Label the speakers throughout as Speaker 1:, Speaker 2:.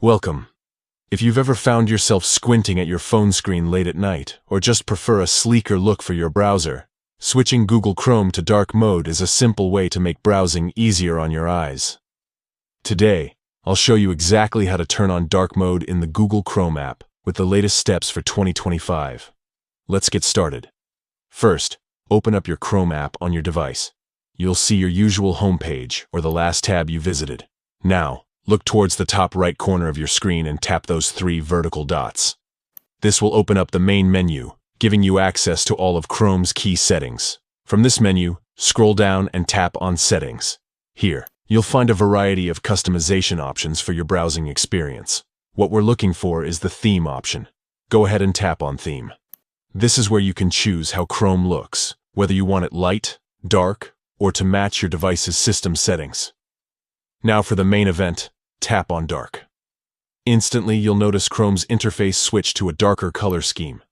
Speaker 1: Welcome. If you've ever found yourself squinting at your phone screen late at night, or just prefer a sleeker look for your browser, switching Google Chrome to dark mode is a simple way to make browsing easier on your eyes. Today, I'll show you exactly how to turn on dark mode in the Google Chrome app with the latest steps for 2025. Let's get started. First, open up your Chrome app on your device. You'll see your usual homepage or the last tab you visited. Now, look towards the top right corner of your screen and tap those 3 vertical dots. This will open up the main menu, giving you access to all of Chrome's key settings. From this menu, scroll down and tap on Settings. Here, you'll find a variety of customization options for your browsing experience. What we're looking for is the Theme option. Go ahead and tap on Theme. This is where you can choose how Chrome looks, whether you want it light, dark, or to match your device's system settings. Now for the main event, tap on Dark. Instantly, you'll notice Chrome's interface switch to a darker color scheme.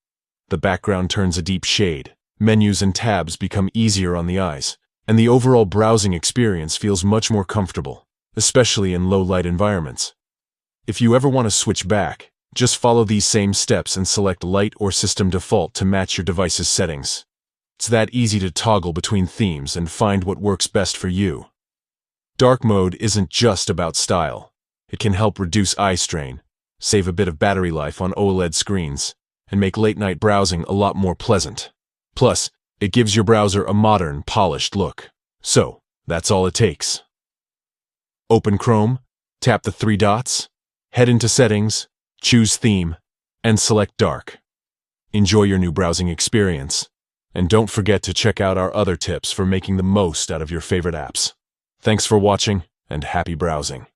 Speaker 1: The background turns a deep shade, menus and tabs become easier on the eyes, and the overall browsing experience feels much more comfortable, especially in low-light environments. If you ever want to switch back, just follow these same steps and select Light or System Default to match your device's settings. It's that easy to toggle between themes and find what works best for you. Dark mode isn't just about style. It can help reduce eye strain, save a bit of battery life on OLED screens, and make late-night browsing a lot more pleasant. Plus, it gives your browser a modern, polished look. So, that's all it takes. Open Chrome, tap the 3 dots, head into Settings, choose Theme, and select Dark. Enjoy your new browsing experience. And don't forget to check out our other tips for making the most out of your favorite apps. Thanks for watching, and happy browsing.